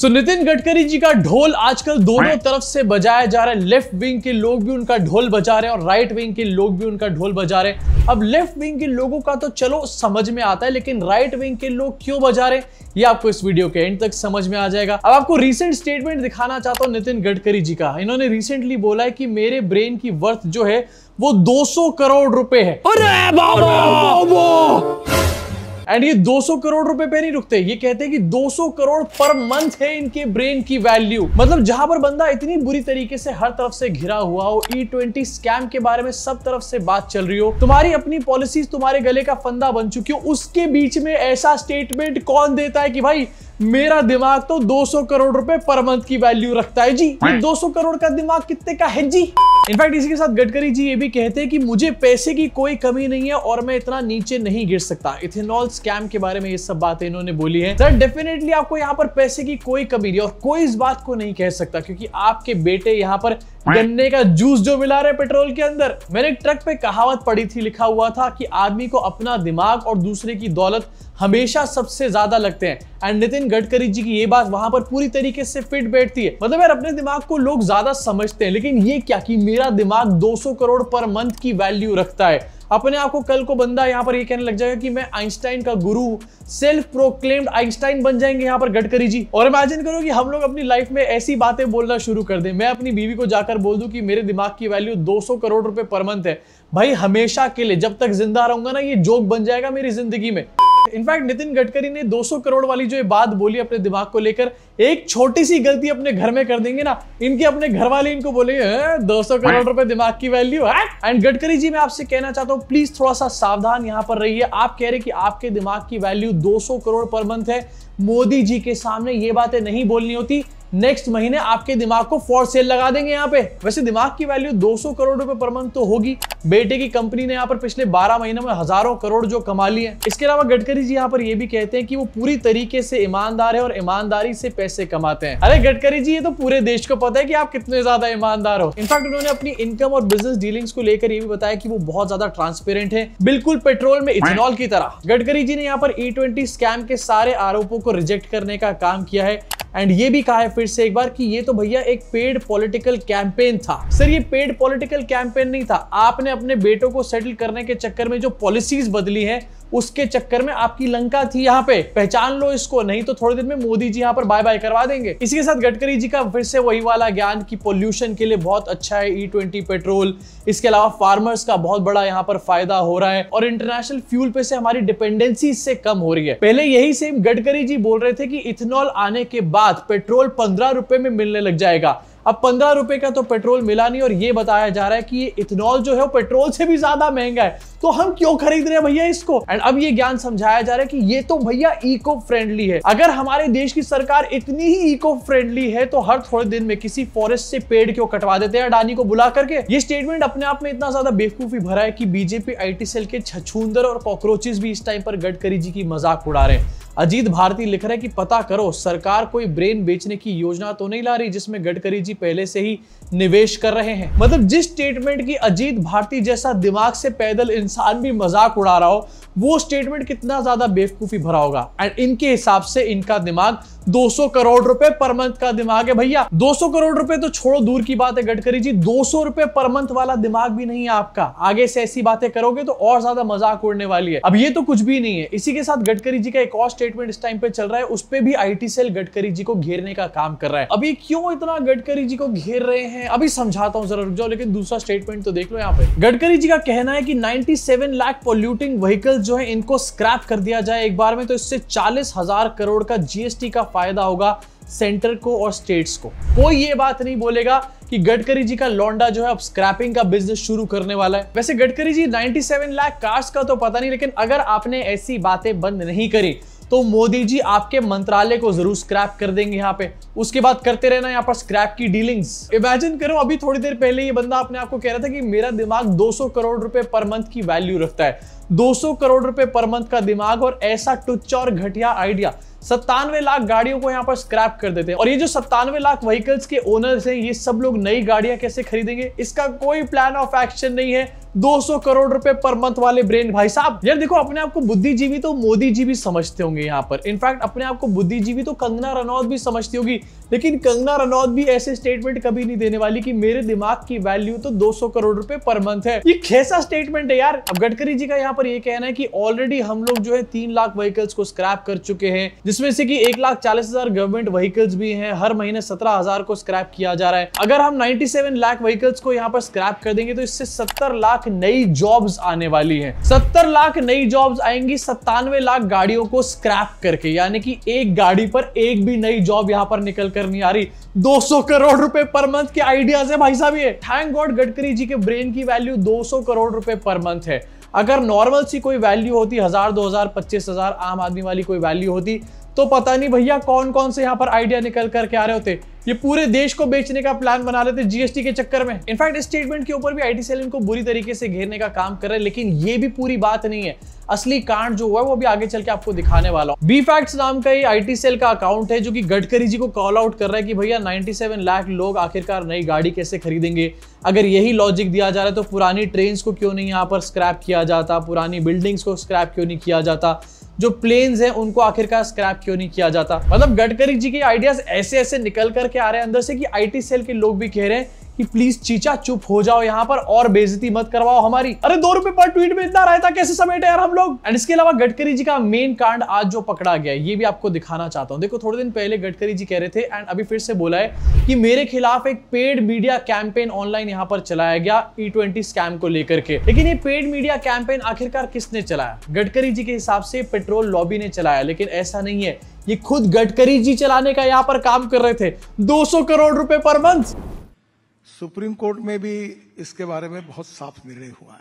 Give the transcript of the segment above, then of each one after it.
सो नितिन गडकरी जी का ढोल आजकल दोनों तरफ से बजाया जा रहा है। लेफ्ट विंग के लोग भी उनका ढोल बजा रहे हैं और राइट विंग के लोग भी उनका ढोल बजा रहे हैं। अब लेफ्ट विंग के लोगों का तो चलो समझ में आता है, लेकिन राइट विंग के लोग क्यों बजा रहे हैं ये आपको इस वीडियो के एंड तक समझ में आ जाएगा। अब आपको रीसेंट स्टेटमेंट दिखाना चाहता हूं नितिन गडकरी जी का। इन्होंने रिसेंटली बोला है कि मेरे ब्रेन की वर्थ जो है वो 200 करोड़ रुपए है। अरे बाबा! एंड ये 200 करोड़ रुपए पे नहीं रुकते, ये कहते हैं कि 200 करोड़ पर मंथ है इनके ब्रेन की वैल्यू। मतलब जहां पर बंदा इतनी बुरी तरीके से हर तरफ से घिरा हुआ हो, E20 स्कैम के बारे में सब तरफ से बात चल रही हो, तुम्हारी अपनी पॉलिसीज तुम्हारे गले का फंदा बन चुकी हो, उसके बीच में ऐसा स्टेटमेंट कौन देता है कि भाई मेरा दिमाग तो 200 करोड़ रुपए पर मंथ की वैल्यू रखता है जी। 200 करोड़ का दिमाग कितने का है जी? इनफैक्ट इसी के साथ गडकरी जी ये भी कहते हैं कि मुझे पैसे की कोई कमी नहीं है और मैं इतना नीचे नहीं गिर सकता। इथेनॉल स्कैम के बारे में ये सब बातें इन्होंने बोली है। सर डेफिनेटली आपको यहाँ पर पैसे की कोई कमी नहीं और कोई इस बात को नहीं कह सकता, क्योंकि आपके बेटे यहाँ पर गन्ने का जूस जो मिला रहे पेट्रोल के अंदर। मैंने एक ट्रक पे कहावत पढ़ी थी, लिखा हुआ था कि आदमी को अपना दिमाग और दूसरे की दौलत हमेशा सबसे ज्यादा लगते हैं। एंड नितिन गडकरी जी की ये बात वहां पर पूरी तरीके से फिट बैठती है। मतलब यार अपने दिमाग को लोग ज्यादा समझते हैं, लेकिन ये क्या कि मेरा दिमाग 200 करोड़ पर मंथ की वैल्यू रखता है। अपने आप को कल को बंदा यहाँ पर ये कहने लग जाएगा कि मैं आइंस्टाइन का गुरु, सेल्फ प्रोक्लेम्ड आइंस्टाइन बन जाएंगे यहाँ पर गडकरी जी। और इमेजिन करो कि हम लोग अपनी लाइफ में ऐसी बातें बोलना शुरू कर दें। मैं अपनी बीवी को जाकर बोल दूं कि मेरे दिमाग की वैल्यू 200 करोड़ रुपए पर मंथ है। भाई हमेशा के लिए जब तक जिंदा रहूंगा ना, ये जोक बन जाएगा मेरी जिंदगी में। इनफैक्ट नितिन गडकरी ने 200 करोड़ वाली जो ये बात बोली अपने दिमाग को लेकर, एक छोटी सी गलती अपने घर में कर देंगे ना, इनके अपने घर वाले इनको बोलेंगे 200 करोड़ रुपए दिमाग की वैल्यू है। एंड गडकरी जी मैं आपसे कहना चाहता हूं प्लीज थोड़ा सा सावधान यहां पर रहिए। आप कह रहे कि आपके दिमाग की वैल्यू 200 करोड़ पर मंथ है, मोदी जी के सामने ये बातें नहीं बोलनी होती। नेक्स्ट महीने आपके दिमाग को फॉर सेल लगा देंगे यहाँ पे। वैसे दिमाग की वैल्यू 200 करोड़ रुपए पर मंथ तो होगी। बेटे की कंपनी ने यहाँ पर पिछले 12 महीनों में हजारों करोड़ जो कमा लिए हैं। इसके अलावा गडकरी जी यहाँ पर ये भी कहते हैं कि वो पूरी तरीके से ईमानदार है और ईमानदारी से पैसे कमाते हैं। अरे गडकरी जी, ये तो पूरे देश को पता है कि आप कितने ज्यादा ईमानदार हो। इनफैक्ट उन्होंने अपनी इनकम और बिजनेस डीलिंग्स को लेकर ये भी बताया कि वो बहुत ज्यादा ट्रांसपेरेंट है, बिल्कुल पेट्रोल में इथेनॉल की तरह। गडकरी जी ने यहाँ पर E20 स्कैम के सारे आरोपों को रिजेक्ट करने का काम किया है। एंड ये भी कहा है फिर से एक बार कि ये तो भैया एक पेड पॉलिटिकल कैंपेन था। सर ये पेड पॉलिटिकल कैंपेन नहीं था। आपने अपने बेटों को सेटल करने के चक्कर में जो पॉलिसीज बदली हैं, उसके चक्कर में आपकी लंका थी यहाँ पे। पहचान लो इसको, नहीं तो थोड़ी देर में मोदी जी यहाँ पर बाय बाय करवा देंगे। इसी के साथ गडकरी जी का फिर से वही वाला ज्ञान कि पोल्यूशन के लिए बहुत अच्छा है E20 पेट्रोल। इसके अलावा फार्मर्स का बहुत बड़ा यहाँ पर फायदा हो रहा है और इंटरनेशनल फ्यूल पे से हमारी डिपेंडेंसी इससे कम हो रही है। पहले यही सेम गडकरी जी बोल रहे थे कि इथेनॉल आने के बाद पेट्रोल 15 रुपए में मिलने लग जाएगा। अब 15 रुपए का तो पेट्रोल मिला नहीं और ये बताया जा रहा है कि ये इथेनॉल जो है वो पेट्रोल से भी ज्यादा महंगा है, तो हम क्यों खरीद रहे हैं भैया इसको। एंड अब ये ज्ञान समझाया जा रहा है कि ये तो भैया इको फ्रेंडली है। अगर हमारे देश की सरकार इतनी ही इको फ्रेंडली है तो हर थोड़े दिन में किसी फॉरेस्ट से पेड़ क्यों कटवा देते हैं अडानी को बुला करके। ये स्टेटमेंट अपने आप में इतना ज्यादा बेवकूफी भरा है कि बीजेपी IT सेल के छछूंदर और कॉकरोचेस भी इस टाइम पर गडकरी जी की मजाक उड़ा रहे हैं। अजीत भारती लिख रहा है कि पता करो सरकार कोई ब्रेन बेचने की योजना तो नहीं ला रही जिसमें गडकरी जी पहले से ही निवेश कर रहे हैं। मतलब जिस स्टेटमेंट की अजीत भारती जैसा दिमाग से पैदल इंसान भी मजाक उड़ा रहा हो, वो स्टेटमेंट कितना ज्यादा बेवकूफी भरा होगा। एंड इनके हिसाब से इनका दिमाग 200 करोड़ रुपए पर मंथ का दिमाग है भैया। 200 करोड़ रुपए तो छोड़ो, दूर की बात है गडकरी जी, 200 रुपए पर मंथ वाला दिमाग भी नहीं है आपका। आगे से ऐसी बातें करोगे तो और ज्यादा मजाक उड़ने वाली है। अब ये तो कुछ भी नहीं है। इसी के साथ गडकरी जी का एक और स्टेटमेंट इस टाइम पे चल रहा है, उस पे भी IT सेल गडकरी जी को घेरने का काम कर रहा है। अभी क्यों इतना गडकरी जी को घेर रहे हैं अभी समझाता हूं, जरा रुक जाओ। लेकिन दूसरा स्टेटमेंट तो देख लो यहाँ पे। गडकरी जी का कहना है कि 97 लाख पॉल्यूटिंग व्हीकल्स जो है इनको स्क्रैप कर दिया जाए एक बार में, तो इससे 40,000 करोड़ का GST का फायदा होगा सेंटर को और स्टेट्स को। कोई ये बात नहीं बोलेगा कि गडकरी जी का लौंडा जो है अब स्क्रैपिंग का बिजनेस शुरू करने वाला है। वैसे गडकरी जी 97 लाख कार्स का तो पता नहीं, लेकिन अगर आपने ऐसी बातें बंद नहीं करी तो मोदी जी आपके मंत्रालय को जरूर स्क्रैप कर देंगे यहाँ पे। उसके बाद करते रहना यहाँ पर स्क्रैप की डीलिंग्स। इमेजिन करो अभी थोड़ी देर पहले ये बंदा अपने आप को कह रहा था कि मेरा दिमाग 200 करोड़ रुपए पर मंथ की वैल्यू रखता है। 200 करोड़ रुपए पर मंथ का दिमाग और ऐसा टुच्चा और घटिया आइडिया। 97 लाख गाड़ियों को यहाँ पर स्क्रैप कर देते हैं। और ये जो 97 लाख व्हीकल्स के ओनर्स हैं, ये सब लोग नई गाड़ियां कैसे खरीदेंगे, इसका कोई प्लान ऑफ एक्शन नहीं है। 200 करोड़ रुपए पर मंथ वाले ब्रेन। भाई साहब यार देखो, अपने आप को बुद्धिजीवी तो मोदी जी भी समझते होंगे यहाँ पर, इनफैक्ट अपने आप को बुद्धिजीवी तो कंगना रनौत भी समझती होगी, लेकिन कंगना रनौत भी ऐसे स्टेटमेंट कभी नहीं देने वाली कि मेरे दिमाग की वैल्यू तो 200 करोड़ रुपए पर मंथ है। ये कैसा स्टेटमेंट है यार। अब गडकरी जी का यहाँ पर ये कहना है कि ऑलरेडी हम लोग जो है 3 लाख व्हीकल्स को स्क्रैप कर चुके हैं, जिसमें से कि 1,40,000 गवर्नमेंट व्हीकल्स भी हैं, हर महीने 17,000 को स्क्रैप किया जा रहा है। अगर हम 97 लाख व्हीकल्स को यहाँ पर स्क्रैप कर देंगे तो इससे 70 लाख नई जॉब्स आने वाली हैं। 70 लाख नई जॉब्स आएंगी 97 लाख गाड़ियों को स्क्रैप करके, यानी कि एक गाड़ी पर एक भी नई जॉब यहाँ पर निकल कर नहीं आ रही। 200 करोड़ रुपए पर मंथ के आइडियाज है भाई साहब ये। थैंक गॉड गडकरी जी के ब्रेन की वैल्यू 200 करोड़ रुपए पर मंथ है। अगर नॉर्मल सी कोई वैल्यू होती 1000, 2000, 25,000 आम आदमी वाली कोई वैल्यू होती तो पता नहीं भैया कौन कौन से यहाँ पर आइडिया निकल करके आ रहे होते। ये पूरे देश को बेचने का प्लान बना लेते जीएसटी के चक्कर में। इनफैक्ट इस स्टेटमेंट के ऊपर भी आईटी सेल इनको बुरी तरीके से घेरने का काम कर रहे हैं, लेकिन ये भी पूरी बात नहीं है। असली कांड जो हुआ है वो भी आगे चल के आपको दिखाने वाला हूं। बी फैक्ट्स नाम का ये आईटी सेल का अकाउंट है जो कि गडकरी जी को कॉल आउट कर रहा है कि भैया 97 लाख लोग आखिरकार नई गाड़ी कैसे खरीदेंगे। अगर यही लॉजिक दिया जा रहा है तो पुरानी ट्रेन्स को क्यों नहीं यहाँ पर स्क्रैप किया जाता, पुरानी बिल्डिंग्स को स्क्रैप क्यों नहीं किया जाता, जो प्लेन्स हैं उनको आखिरकार स्क्रैप क्यों नहीं किया जाता। मतलब गडकरी जी के आइडियाज ऐसे ऐसे निकल करके आ रहे हैं अंदर से कि आईटी सेल के लोग भी कह रहे हैं कि प्लीज चीचा चुप हो जाओ यहाँ पर और बेइज्जती मत करवाओ हमारी। अरे 2 रुपए पर ट्वीट में इतना रहता कैसे समेटे यार हम लोग। एंड इसके अलावा गडकरी जी का मेन कांड आज जो पकड़ा गया ये भी आपको दिखाना चाहता हूं। देखो थोड़े दिन पहले गडकरी जी कह रहे थे एंड अभी फिर से बोला है कि मेरे खिलाफ एक पेड मीडिया कैंपेन ऑनलाइन यहाँ पर चलाया गया E20 स्कैम को लेकर के। लेकिन ये पेड मीडिया कैंपेन आखिरकार किसने चलाया? गडकरी जी के हिसाब से पेट्रोल लॉबी ने चलाया, लेकिन ऐसा नहीं है। ये खुद गडकरी जी चलाने का यहाँ पर काम कर रहे थे। 200 करोड़ रुपए पर मंथ। सुप्रीम कोर्ट में भी इसके बारे में बहुत साफ निर्णय हुआ है।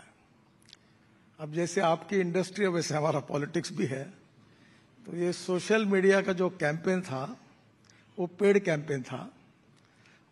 अब जैसे आपकी इंडस्ट्री है वैसे हमारा पॉलिटिक्स भी है, तो ये सोशल मीडिया का जो कैंपेन था वो पेड कैंपेन था,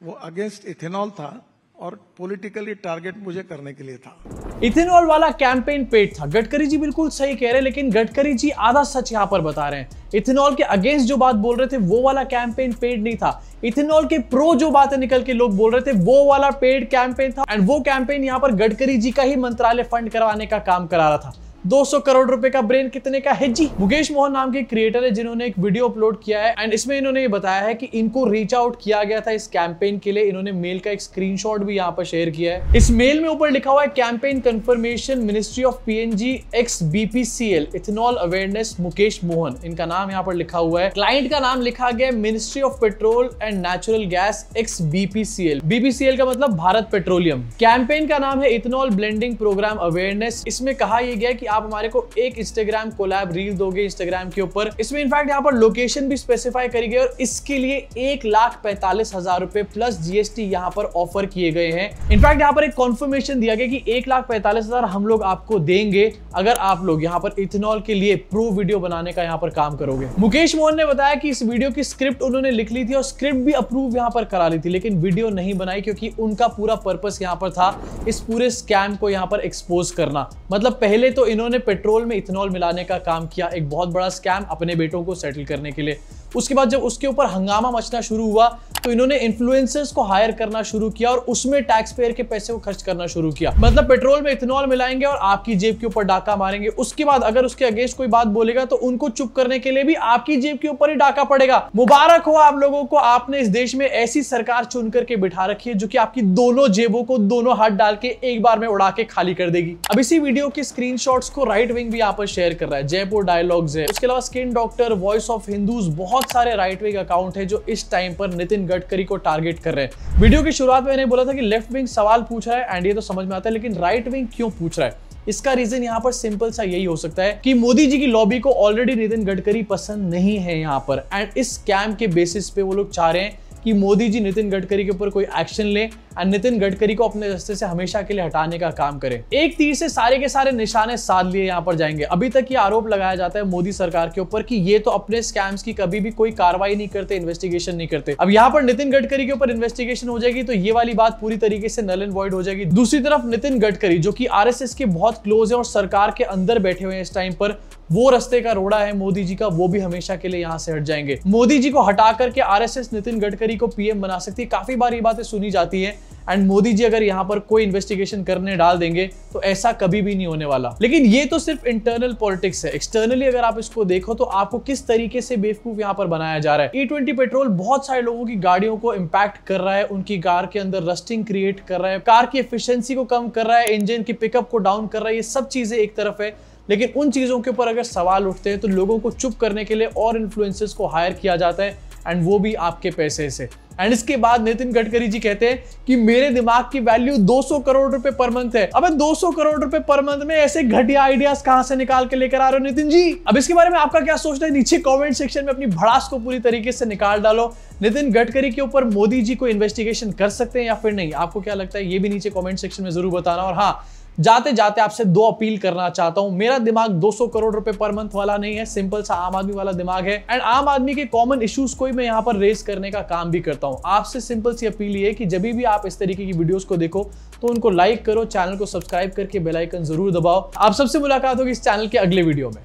वो अगेंस्ट इथेनॉल था और पॉलिटिकली टारगेट मुझे करने के लिए था। इथेनॉल वाला कैंपेन पेड था। गडकरी जी बिल्कुल सही कह रहे हैं, लेकिन गडकरी जी आधा सच यहाँ पर बता रहे हैं। इथेनॉल के अगेंस्ट जो बात बोल रहे थे वो वाला कैंपेन पेड नहीं था। इथेनॉल के प्रो जो बातें निकल के लोग बोल रहे थे वो वाला पेड कैंपेन था। एंड वो कैंपेन यहाँ पर गडकरी जी का ही मंत्रालय फंड करवाने का काम करा रहा था। 200 करोड़ रुपए का ब्रेन कितने का है जी? मुकेश मोहन नाम के क्रिएटर है जिन्होंने एक वीडियो अपलोड किया है एंड इसमें इन्होंने ये बताया है कि इनको रीच आउट किया गया था इस कैंपेन के लिए। इन्होंने मेल का एक स्क्रीनशॉट भी यहाँ पर शेयर किया है। इस मेल में ऊपर लिखा हुआ है campaign confirmation ministry of PNG x BPCL ethanol awareness Mukesh Mohan, इनका नाम यहाँ पर लिखा हुआ है। क्लाइंट का नाम लिखा गया ministry of petrol and natural gas x BPCL. BPCL का मतलब भारत पेट्रोलियम। कैंपेन का नाम है इथेनॉल ब्लेंडिंग प्रोग्राम अवेयरनेस। इसमें कहा यह गया कि आप हमारे को एक इंस्टाग्राम कोलैब रील दोगे इंस्टाग्राम के ऊपर। इसमें इनफैक्ट यहाँ पर लोकेशन भी स्पेसिफाई करी गई और इसके लिए 1,45,000 रुपए प्लस जीएसटी यहाँ पर ऑफर किए गए हैं। इनफैक्ट यहाँ पर एक कॉन्फर्मेशन दिया गया कि 1,45,000 हम लोग आपको देंगे अगर आप लोग यहाँ पर इथेनॉल के लिए प्रो वीडियो बनाने का यहाँ पर काम करोगे। मुकेश मोहन ने बताया कि इस वीडियो की स्क्रिप्ट उन्होंने लिख ली थी और स्क्रिप्ट भी अप्रूव यहाँ पर करा ली थी, लेकिन वीडियो नहीं बनाई क्योंकि उनका पूरा पर्पस यहाँ पर था इस पूरे स्कैम को यहाँ पर एक्सपोज करना। मतलब पहले तो इन्होंने पेट्रोल में इथेनॉल मिलाने का काम किया, एक बहुत बड़ा स्कैम अपने बेटों को सेटल करने के लिए। उसके बाद जब उसके ऊपर हंगामा मचना शुरू हुआ तो इन्होंने इन्फ्लुएंसर्स को हायर करना शुरू किया और उसमें टैक्स पेयर के पैसे को खर्च करना शुरू किया। मतलब पेट्रोल में इथेनॉल मिलाएंगे और आपकी जेब के ऊपर डाका मारेंगे। उसके बाद अगर उसके अगेंस्ट कोई बात बोलेगा तो उनको चुप करने के लिए भी आपकी जेब के ऊपर ही डाका पड़ेगा। मुबारक हो आप लोगों को, आपने इस देश में ऐसी सरकार चुन करके बिठा रखी है जो कि आपकी दोनों जेबों को दोनों हाथ डाल के एक बार में उड़ा के खाली कर देगी। अब इसी वीडियो के स्क्रीनशॉट्स को राइट विंग भी यहाँ पर शेयर कर रहा है। जयपुर डायलॉग्स है, उसके अलावा skin doctor, voice of Hindus, बहुत सारे राइट विंग अकाउंट है जो इस टाइम पर नितिन गडकरी को टारगेट कर रहे हैं। वीडियो की शुरुआत में मैंने बोला था कि लेफ्ट विंग सवाल पूछ रहा है एंड ये तो समझ में आता है, लेकिन राइट विंग क्यों पूछ रहा है? इसका रीजन यहाँ पर सिंपल सा यही हो सकता है कि मोदी जी की लॉबी को ऑलरेडी नितिन गडकरी पसंद नहीं है यहाँ पर, एंड इस स्कैम के बेसिस पे वो लोग चाह रहे हैं कि मोदी जी नितिन गडकरी के ऊपर कोई एक्शन ले और नितिन गडकरी को अपने रास्ते से हमेशा के लिए हटाने का काम करे। एक तीर से सारे के सारे निशाने साध लिए यहाँ पर जाएंगे। अभी तक ये आरोप लगाया जाता है मोदी सरकार के ऊपर कि ये तो अपने स्कैम्स की कभी भी कोई कार्रवाई नहीं करते, इन्वेस्टिगेशन नहीं करते। अब यहाँ पर नितिन गडकरी के ऊपर इन्वेस्टिगेशन हो जाएगी तो ये वाली बात पूरी तरीके से नल एंड वॉइड हो जाएगी। दूसरी तरफ नितिन गडकरी जो कि आरएसएस के बहुत क्लोज है और सरकार के अंदर बैठे हुए हैं इस टाइम पर, वो रास्ते का रोड़ा है मोदी जी का, वो भी हमेशा के लिए यहाँ से हट जाएंगे। मोदी जी को हटा करके आरएसएस नितिन गडकरी को पीएम बना सकती है। काफी बार ये बातें सुनी जाती है एंड मोदी जी अगर यहाँ पर कोई इन्वेस्टिगेशन करने डाल देंगे तो ऐसा कभी भी नहीं होने वाला। लेकिन ये तो सिर्फ इंटरनल पॉलिटिक्स है। एक्सटर्नली अगर आप इसको देखो तो आपको किस तरीके से बेवकूफ यहाँ पर बनाया जा रहा है। E20 पेट्रोल बहुत सारे लोगों की गाड़ियों को इंपैक्ट कर रहा है, उनकी कार के अंदर रस्टिंग क्रिएट कर रहा है, कार की एफिशिएंसी को कम कर रहा है, इंजन की पिकअप को डाउन कर रहा है। ये सब चीजें एक तरफ है, लेकिन उन चीजों के ऊपर अगर सवाल उठते हैं तो लोगों को चुप करने के लिए और इन्फ्लुएंसर्स को हायर किया जाता है, एंड वो भी आपके पैसे से। एंड इसके बाद नितिन गडकरी जी कहते हैं कि मेरे दिमाग की वैल्यू 200 करोड़ रुपए पर मंथ है। अबे 200 करोड़ रुपए पर मंथ में ऐसे घटिया आइडियाज कहां से निकाल के लेकर आ रहे हो नितिन जी? अब इसके बारे में आपका क्या सोचना है? नीचे कमेंट सेक्शन में अपनी भड़ास को पूरी तरीके से निकाल डालो। नितिन गडकरी के ऊपर मोदी जी को इन्वेस्टिगेशन कर सकते हैं या फिर नहीं? आपको क्या लगता है ये भी नीचे कमेंट सेक्शन में जरूर बताना। और हाँ, जाते जाते आपसे 2 अपील करना चाहता हूं। मेरा दिमाग 200 करोड़ रुपए पर मंथ वाला नहीं है, सिंपल सा आम आदमी वाला दिमाग है, एंड आम आदमी के कॉमन इश्यूज को ही मैं यहां पर रेज करने का काम भी करता हूं। आपसे सिंपल सी अपील ये है कि जब भी आप इस तरीके की वीडियोस को देखो तो उनको लाइक करो, चैनल को सब्सक्राइब करके बेल आइकन जरूर दबाओ। आप सबसे मुलाकात होगी इस चैनल के अगले वीडियो में।